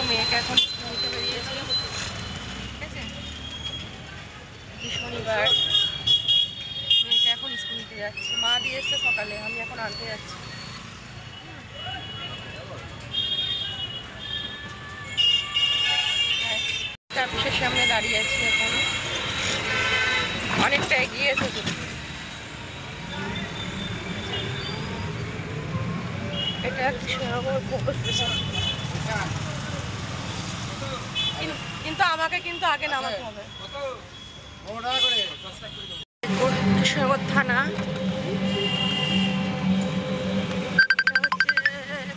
মেয়েকে এখন স্কুল নিতে বেরিয়েছি, ঠিক আছে? শনিবার মেয়েকে এখন স্কুল নিতে যাচ্ছে। মা দিয়ে এসছে সকালে, আমি এখন আনতে যাচ্ছি। অফিসের সামনে দাঁড়িয়ে আছি এখন, অনেকটা এগিয়ে এসেছি। এটা কিন্তু আমাকে কিন্তু আগে নামাতে হবে। কৃষ্ণনগর থানা,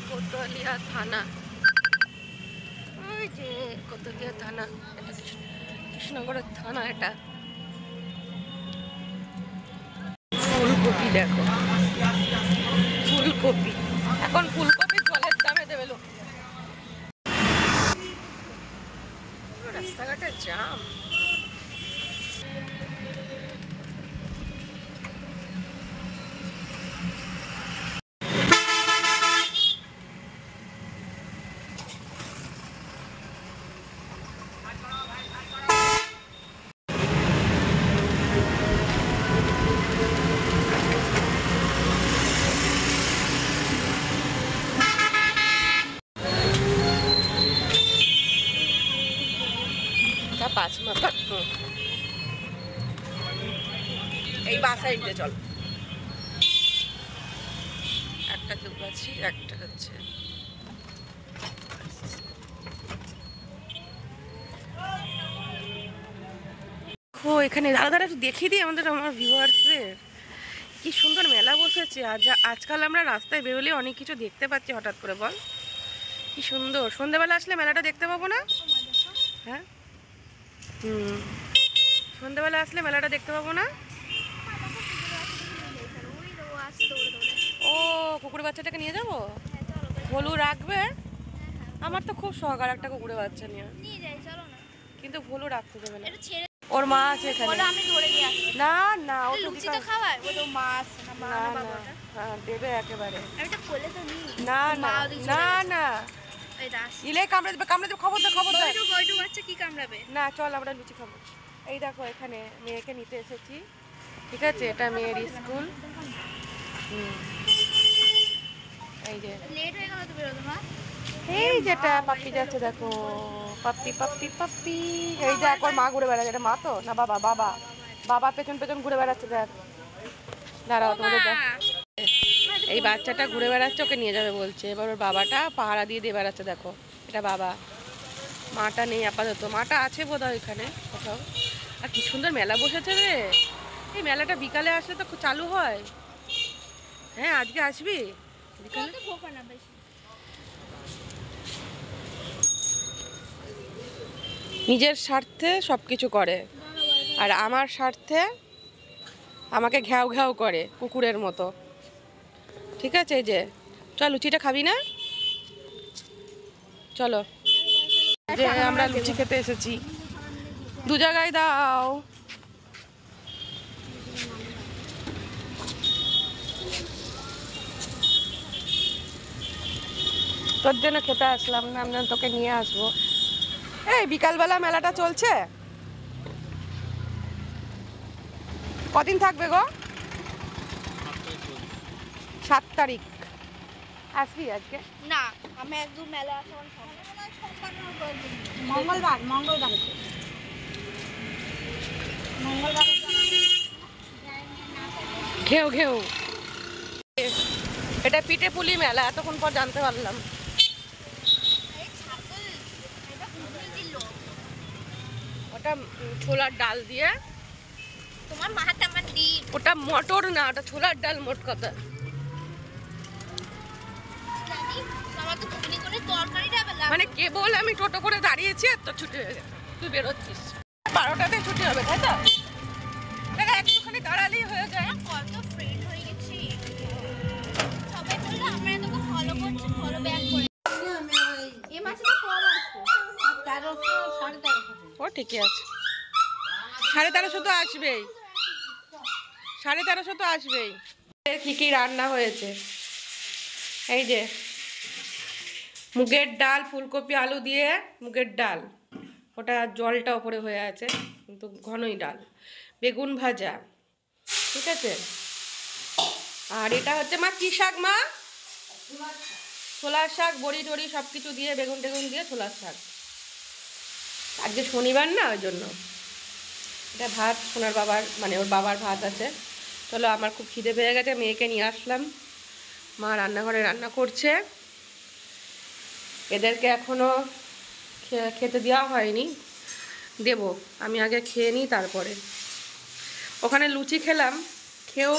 কোতলিয়া থানা, ওই যে কোতলিয়া থানা, এটা কৃষ্ণনগরের থানা। এটা ফুলকপি দেখো, ফুলকপি এখন ফুলকপি জলের দামে দেবে লোক। রাস্তাঘাটে জাম। এই বাসাইতে চল, একটা দুগাছি, একটা হচ্ছে এখানে। দাদা একটু দেখিয়ে দিই আমার ভিউয়ার্সদের কি সুন্দর মেলা বসেছে। আজকাল আমরা রাস্তায় বেরোলে অনেক কিছু দেখতে পাচ্ছি হঠাৎ করে, বল কি সুন্দর। সন্ধ্যেবেলা আসলে মেলাটা দেখতে পাবো না? হ্যাঁ, সন্ধ্যেবেলা আসলে মেলাটা দেখতে পাবো না? ও কুকুরের বাচ্চাটাকে নিয়ে যাবো, ভলু রাখবে? আমার তো খুব শখ আর একটা কুকুরের বাচ্চা নিয়ে, কিন্তু ভলু রাখতে দেবে না। ওর মা আছে এখানে। না না, ও তো খাওয়ায়, ও তো মাছ না, হ্যাঁ দেবে একেবারে। না না না না, ইলে কামড়ে দেবে, কামড়ে দেবে, খবর দে, খবর দে। বাচ্চা কি কামড়াবে না, চল আমরা লুচি খাবো। এই দেখো এখানে মেয়েকে নিতে এসেছি, ঠিক আছে? এটা মেয়ের স্কুল। এই যে লেট হয়ে গেল তো বেরোতে মা। এই যেটা পাপ্পি যাচ্ছে দেখো, পাপ্পি পাপ্পি পাপ্পি। এই দেখ ওর মা ঘুরে বেড়াচ্ছে। এটা মা তো না বাবা? বাবা, বাবা পেছন পেছন ঘুরে বেড়াচ্ছে। দেখ, দাঁড়াও তোমাদের দেখ, এই বাচ্চাটা ঘুরে বেড়াচ্ছে, ওকে নিয়ে যাবে বলছে। এবার ওর বাবাটা পাহারা দিয়ে দিয়ে বেড়াচ্ছে। দেখো এটা বাবা, মাটা নেই আপাতত, মাটা আছে বোধহয় এখানে কোথাও। আর কি সুন্দর মেলা বসেছে রে। এই মেলাটা বিকালে আসলে তো চালু হয়। হ্যাঁ আজকে আসবি বিকালে? নিজের স্বার্থে সব কিছু করে, আর আমার স্বার্থে আমাকে ঘ্যাও ঘ্যাও করে কুকুরের মতো, ঠিক আছে? এই যে চল, লুচিটা খাবি না? চলো, যে আমরা লুচি খেতে এসেছি, দু জায়গায় দাও। তোর জন্য খেতে আসলাম না, আমরা তোকে নিয়ে আসবো। এই বিকালবেলা মেলাটা চলছে, কদিন থাকবে গো? 7 তারিখ। আসবি আজকে? না, আমি একদম মেলা মঙ্গলবার মঙ্গলবার মঙ্গলবার ঘেউ ঘেউ। এটা পিঠে পুলি মেলা, এতক্ষণ পর জানতে পারলাম। ওটা ছোলার ডাল দিয়ে, তোমার মাহাতে আমার ডিম। ওটা মটর না, ওটা ছোলার ডাল, মোট কথা। মানে কেবল আমি টোটো করে দাঁড়িয়েছি আর তো ছুটি হয়ে গেছে, তুই বেরোচ্ছিস। 12টাতে ছুটি হবে, তাই তো? দেখা একটুখানি দাঁড়ালেই হয়ে যায়। কত ফ্রেন্ড হয়ে গেছি, সবাই বললো আমরা তোকে ফলো করছি, ফলো ব্যাক করে। এই মাসে তো কম আসছে, 1300 1350। ও ঠিকই আছে, 1350 তো আসবেই, 1350 তো আসবেই। কি কি রান্না হয়েছে এই যে মুগের ডাল, ফুলকপি আলু দিয়ে মুগের ডাল, ওটা জলটা ওপরে হয়ে আছে কিন্তু ঘনই ডাল। বেগুন ভাজা, ঠিক আছে। আর এটা হচ্ছে মা কি শাক মা? ছোলার শাক, বড়ি টড়ি সব কিছু দিয়ে বেগুন টেগুন দিয়ে ছোলার শাক। আজকে শনিবার না, ওই জন্য। এটা ভাত সোনার বাবার, মানে ওর বাবার ভাত আছে। চলো, আমার খুব খিদে পেয়ে গেছে, মেয়েকে নিয়ে আসলাম, মা রান্নাঘরে রান্না করছে। এদেরকে এখনও খেতে দেওয়া হয়নি, দেব। আমি আগে খেয়ে নিই তারপরে। ওখানে লুচি খেলাম, খেয়েও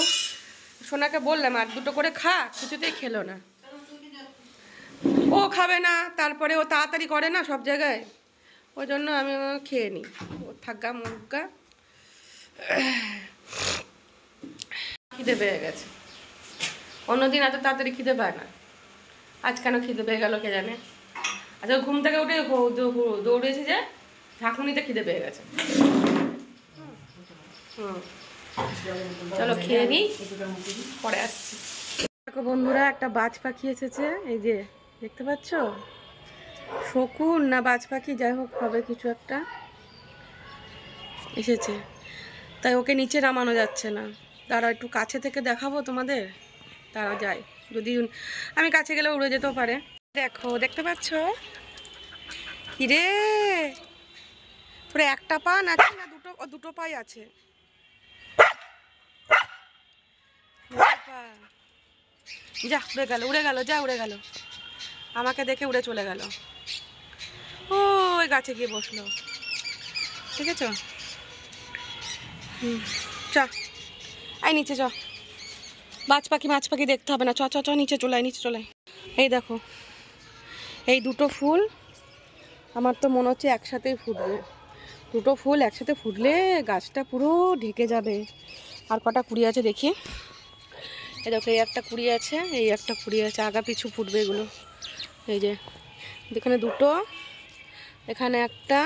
সোনাকে বললাম আর দুটো করে খা, কিছুতেই খেলো না। ও খাবে না, তারপরে ও তাড়াতাড়ি করে না সব জায়গায়, ওই জন্য আমি খেয়ে নিই। ও থাকা মুগা খিদে পেয়ে গেছে। অন্যদিন এত তাড়াতাড়ি খিদে পায় না, আজ কেন খিদে পেয়ে গেল কে জানে। আচ্ছা, ঘুম থেকে উঠে দৌড়েছে যে ঝাঁকুনিতে খিদে পেয়ে গেছে। চলো খেয়ে নিই, পরে আসছি। দেখো বন্ধুরা, একটা বাজ পাখি এসেছে, এই যে দেখতে পাচ্ছ, শকুন না বাজ পাখি যাই হোক হবে, কিছু একটা এসেছে, তাই ওকে নিচে নামানো যাচ্ছে না। তারা একটু কাছে থেকে দেখাবো তোমাদের, তারা যায়, যদি আমি কাছে গেলে উড়ে যেতেও পারে। দেখো, দেখতে পাচ্ছ কিরে, তোরে একটা পা নাকি না দুটো পাই আছে? যা, উড়ে গেল, উড়ে গেল, যা উড়ে গেল, আমাকে দেখে উড়ে চলে গেল। ওই গাছে গিয়ে বসলো, ঠিক আছে। চ আই নিচে, চ। মাছ পাখি দেখতে হবে না, চ চ চ, নিচে চলে নিচে চলে। এই দেখো, এই দুটো ফুল আমার তো মনে হচ্ছে একসাথেই ফুটবে। দুটো ফুল একসাথে ফুটলে গাছটা পুরো ঢেকে যাবে। আর কটা কুড়ি আছে দেখি। এই দেখো, এই একটা কুড়ি আছে, এই একটা কুড়ি আছে, আগা পিছু ফুটবে এগুলো। এই যে এখানে দুটো, এখানে একটা,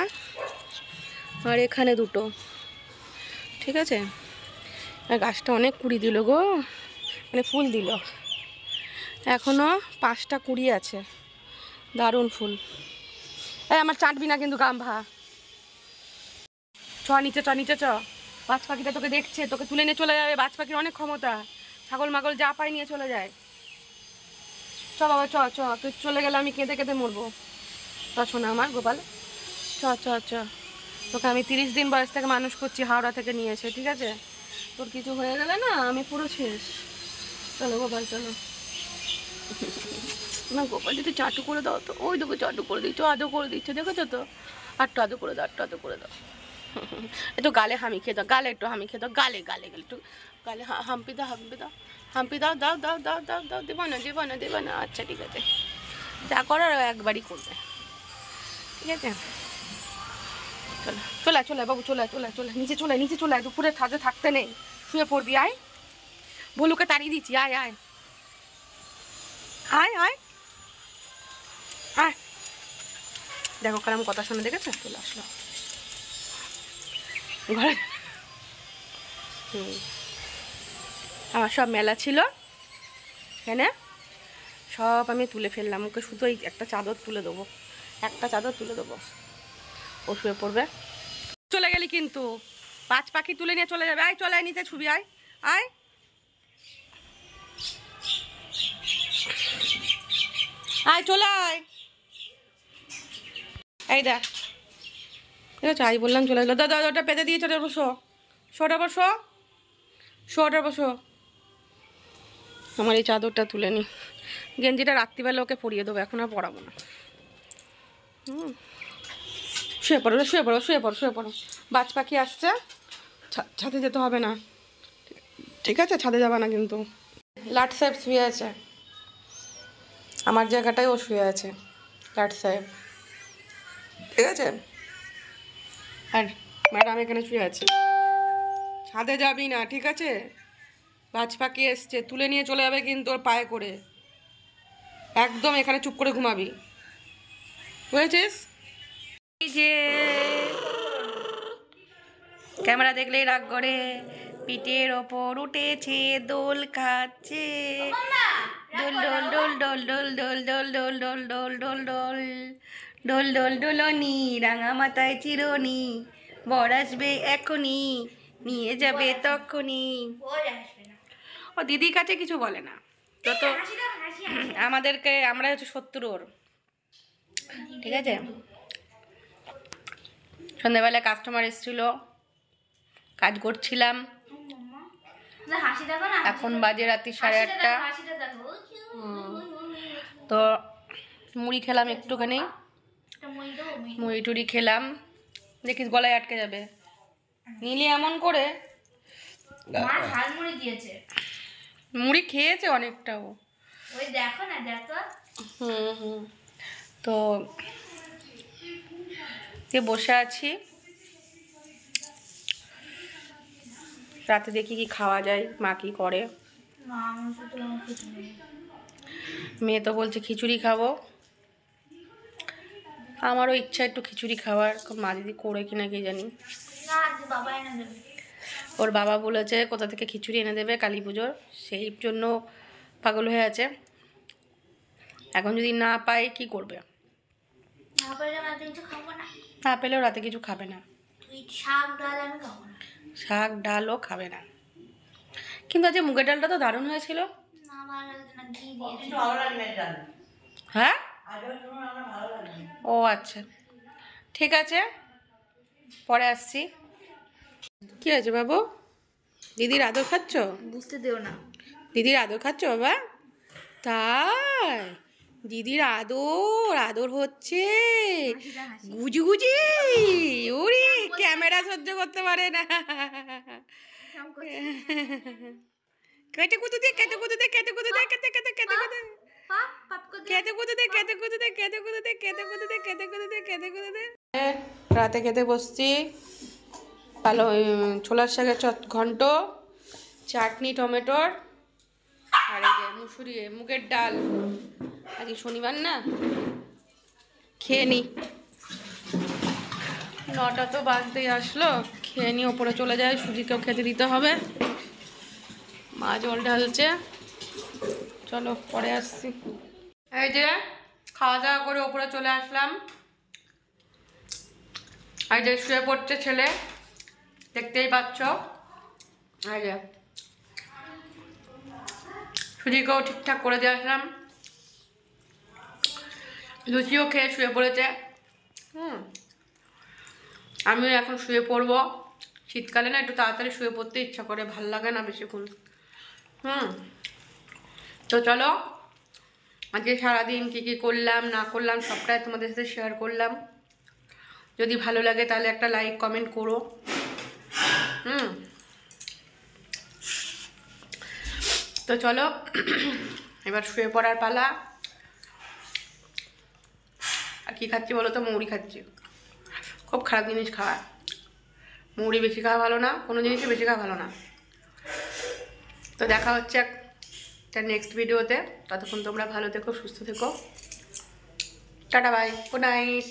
আর এখানে দুটো, ঠিক আছে। আর গাছটা অনেক কুড়ি দিল গো, মানে ফুল দিল। এখনো 5টা কুড়ি আছে, দারুণ ফুল। এই আমার চাটবি না কিন্তু, গাম্ভা। চ নিচে, চ নিচে, চ। বাজ পাখিটা তোকে দেখছে, তোকে তুলে নিয়ে চলে যাবে। বাজ পাখির অনেক ক্ষমতা, ছাগল মাগল যা পাই নিয়ে চলে যায়। চ বাবা, চ চ, তুই চলে গেলে আমি কেঁদে কেঁদে মরবো। চ শোনা আমার গোপাল, চ চ চ। তোকে আমি 30 দিন বয়স থেকে মানুষ করছি, হাওড়া থেকে নিয়ে এসে, ঠিক আছে। তোর কিছু হয়ে গেলে না আমি পুরো শেষ। চলো গোপাল, চলো না। গোপাল যদি চাটু করে দাও তো, ওই দেখো চাটু করে দিচ্ছ, আদৌ করে দিচ্ছে, দেখেছো তো। আটটু আদৌ করে দাও, আটটু আদৌ করে দাও। একটু গালে হামি খেয়ে দাও, গালে একটু হামি খেয়ে দাও, গালে গালে গেলে একটু গালে হাম্পি দাও, হাম্পি দাও, হাম্পি দাও, দাও দাও দাও দাও দাও। দেবো না, দেবো না, দেবো না। আচ্ছা ঠিক আছে, যা করার একবারই করবে, ঠিক আছে। চলে চলে চলে বাবু, চলে চলে চলে, নিচে চলে, নিচে চলে। দুপুরে ছাদে থাকতে নেই, শুয়ে পড়বি। আয়, ভলুকে তাড়িয়ে দিচ্ছি, আয় আয় আয় আয় আয়। দেখো কারণ কথা শুনে, দেখেছো, চলে আসলো ঘরে। আমার সব মেলা ছিল এখানে, সব আমি তুলে ফেললাম। ওকে শুধু এই একটা চাদর তুলে দেবো, একটা চাদর তুলে দেবো, ও শুয়ে পড়বে। চলে গেলি কিন্তু, বাজ পাখি তুলে নিয়ে চলে যাবে। আয়, চলে আয় নিতে, ছবি আয় আয় আয়, চলে আয়। এই দেখ, ঠিক আছে, আই বললাম চলে এলো। দাদা ওটা পেতে দিয়েছে, ওটা বসো, শোটা বসো, শোটা বসো। আমার এই চাদরটা তুলে নি, গেঞ্জিটা রাত্রিবেলা ওকে পরিয়ে দেবো, এখন আর পরাবো না। শুয়ে পড়ো, শুয়ে পড়ো, শুয়ে পড়ো, শুয়ে পড়ো। বাজ পাখি আসছে, ছাদে যেতে হবে না, ঠিক আছে, ছাদে যাবে না কিন্তু। লাট সাহেব শুয়ে আছে, আমার জায়গাটায় ও শুয়ে আছে, লাট সাহেব, ঠিক আছে। আর ম্যাডাম এখানে শুয়ে আছে। ছাদে যাবি না, ঠিক আছে। বাজ পাখি এসছে, তুলে নিয়ে চলে যাবে কিন্তু ওর পায়ে করে। একদম এখানে চুপ করে ঘুমাবি, বুঝেছিস। এই যে ক্যামেরা দেখলেই রাগ করে, পিঠের ওপর উঠেছে, দোল খাচ্ছে। ডোল ডোল ডোল ডোল ডোল ডোল ডোল ডোল ডোল ডোল ডোল ডোল ডোলনি রাঙা মাথায় চিরনি বর আসবে এখনই নিয়ে যাবে তখনই। ও দিদির কাছে কিছু বলে না যত আমাদেরকে, আমরা হচ্ছে শত্রুর, ঠিক আছে। সন্ধ্যাবেলায় কাস্টমার এসেছিল, কাজ করছিলাম, এখন বাজে রাত্রি 8:30। তো মুড়ি খেলাম একটুখানি, মুড়ি টুড়ি খেলাম। দেখিস গলায় আটকে যাবে, নীলি এমন করে মুড়ি খেয়েছে অনেকটাও। তো বসে আছি, রাতে দেখি কি খাওয়া যায়, মা কি করে। মেয়ে তো বলছে খিচুড়ি খাবো, আমারও ইচ্ছা একটু খিচুড়ি খাওয়ার, মা দিদি করে কিনা কি জানি। ওর বাবা বলেছে কোথা থেকে খিচুড়ি এনে দেবে কালী পুজোর, সেই জন্য পাগল হয়ে আছে। এখন যদি না পাই কি করবে? না পেলেও রাতে কিছু খাবে না, শাক ডালও খাবে না। কিন্তু আজকে মুগের ডালটা তো দারুণ হয়েছিল। হ্যাঁ, ও আচ্ছা, ঠিক আছে, পরে আসছি। কি আছে বাবু? দিদির আদর খাচ্ছ? বুঝতে দেও না। দিদির আদর খাচ্ছ বাবা? তাই, দিদির আদর হচ্ছে গুজি গুজি। ওরে ক্যামেরা সহ্য করতে পারে না। কেটে কুতু দে, কেটে কুতু দে, কেটে কুতু দে, কেটে কেটে কেটে কুতু কেটে কুতু দে, কেটে কুতু দে, কেটে কুতু দে, কেটে কুতু দে, কেটে কুতু দে, কেটে কুতু দে। রাতে খেতে বসছি ছোলার শাকের ঘন্ট, চাটনি টমেটোর, আর এই যে মুগের ডাল। আজকে শনিবার না, খেয়ে নি। 9টা তো বাজতেই আসলো, খেয়ে নি, ওপরে চলে যায়, সুজিকেও খেতে দিতে হবে। মা জল ঢালছে, চলো পরে আসছি। এই যে খাওয়া দাওয়া করে ওপরে চলে আসলাম, আর যে শুয়ে পড়ছে ছেলে, দেখতেই পাচ্ছ। এই যে সুজিকেও ঠিকঠাক করে দিয়ে আসলাম, লুচিও খেয়ে শুয়ে পড়েছে। আমিও এখন শুয়ে পড়বো। শীতকালে না একটু তাড়াতাড়ি শুয়ে পড়তে ইচ্ছা করে, ভাল লাগে না বেশিক্ষণ। তো চলো, আজকে সারাদিন কী কী করলাম না করলাম সবটাই তোমাদের সাথে শেয়ার করলাম। যদি ভালো লাগে তাহলে একটা লাইক কমেন্ট করো। তো চলো এবার শুয়ে পড়ার পালা। আর কি খাচ্ছি বলো তো? মুড়ি খাচ্ছি। খুব খারাপ জিনিস খাওয়া, মুড়ি বেশি খাওয়া ভালো না, কোনো জিনিসই বেশি খাওয়া ভালো না। তো দেখা হচ্ছে একটা নেক্সট ভিডিওতে। ততক্ষণ তোমরা ভালো থেকো, সুস্থ থেকো। Tata bye, good night.